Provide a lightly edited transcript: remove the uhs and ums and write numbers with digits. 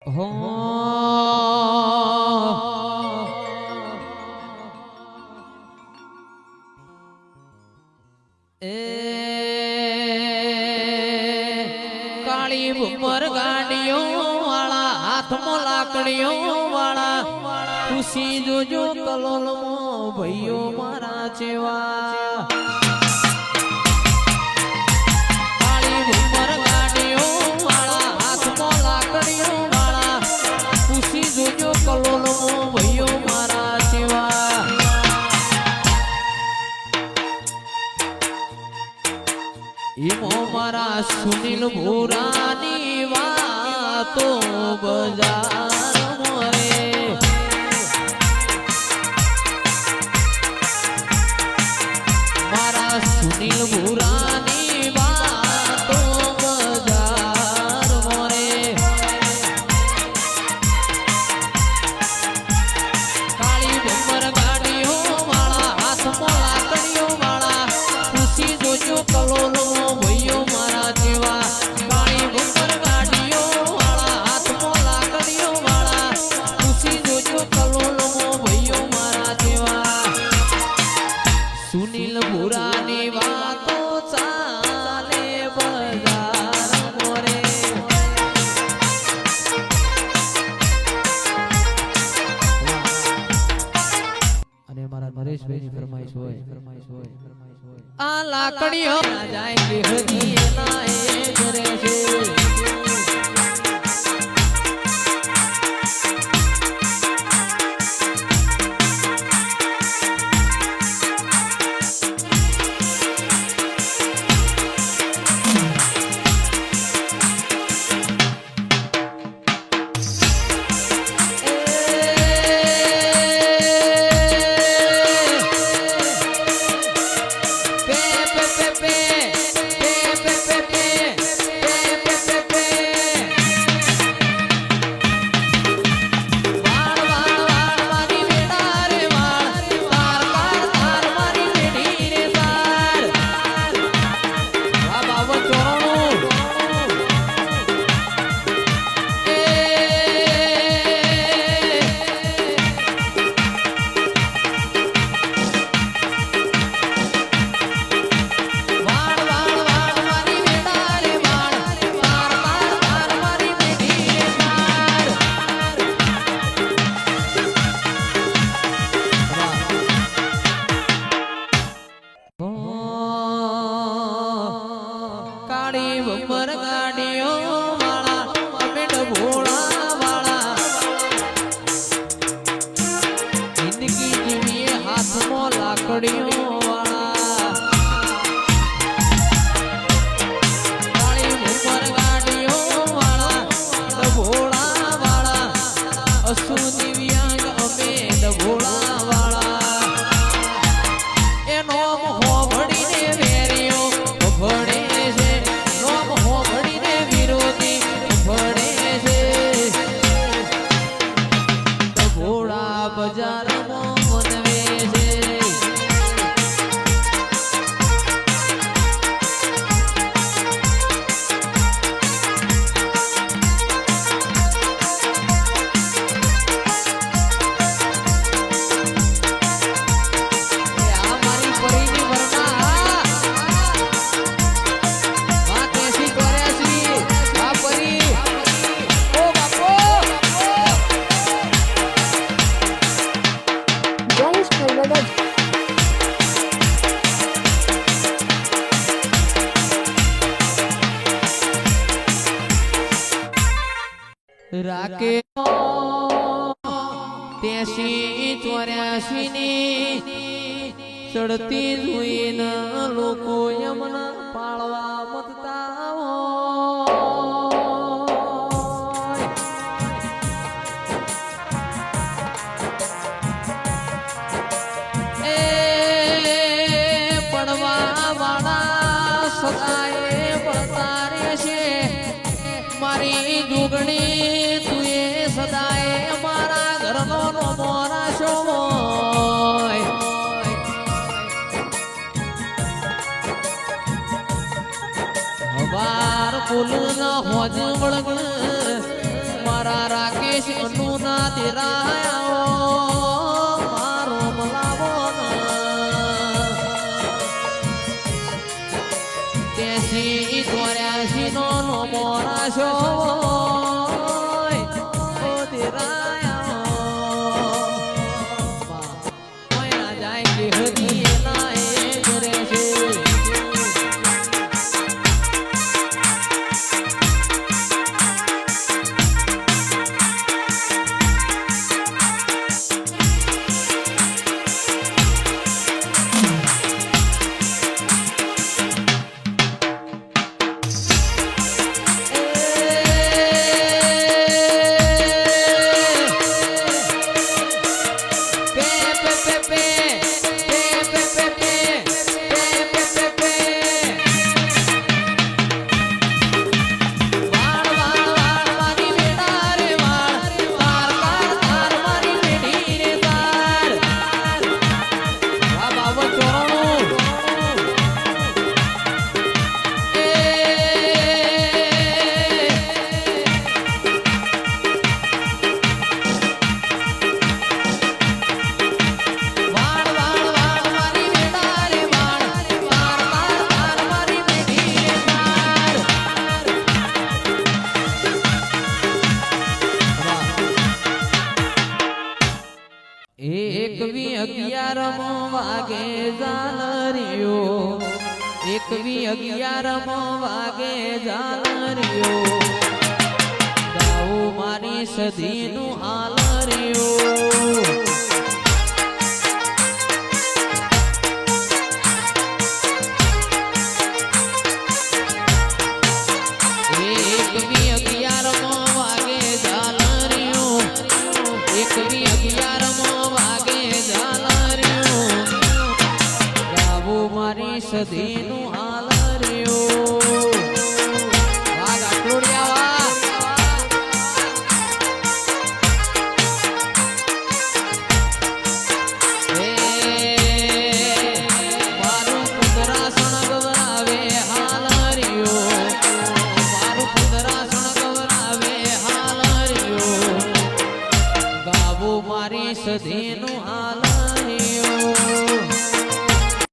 હો એ કાળી ઉમર ગાડીઓ વાળા હાથમાં લાકડીઓ વાળા ખુશી જોજો કલોલમાં ભાઈઓ મારા ચેવા મારા સુનિલ ભૂરાની વાતો બજાર મોરે મારા સુનિલ ભૂરાની વાતો બજાર મોરે કાળી ભમર ગાડીઓ વાળા હાથમાં લાકડીઓ વાળા ખુશી જોજો કલોલો સુનિલ ભૂરાની વાતો ચાલે બજાર મોરે અને મારા નરેશભાઈની ફરમાઈશ હોય આ લાકડીઓ જાય કે હજી એના એ કરે છે ઉમર ગાડીઓ વાળા અમે ભોળા વાળા જિંદગી જીવીએ હાથમાં લાકડીઓ વાળા કાળી ઉમર ગાડીઓ વાળા ભોળા વાળા અસુ દિવ્યાંગ અમે ભોળા વાળા એનો હોભળીને વેરીઓ ભળે બજારમાં મનવે છે આ મારી પરીની વરના આ કેસી કર્યા છે આ પરી ઓ બાપો રાકે 83-84 ની ચડતી જોઈને લોકો યમના પાળવા મતતા એ પડવા વાળા સદાય પડતા રહેશે મારી જોગણી તું એ સદાય મારા ઘરનો મોરા શો હવાર ફૂલ ના હોજ વળગ મારા કેશ અનુના દેરાયો મારો મલાવો તેસી ચોર્યાસી નો મોરાશો ઓ દેરાયો જાય કે હદી એના એ કરે છે એકવી 11 વાગે ઝાલરિયો 11 વાગે ઝાલરિયો ગાઉ મારી સદીનું હાલરિયો 11 વાગે ઝાલરિયો ગાવું મારી સદીનું હાલરિયો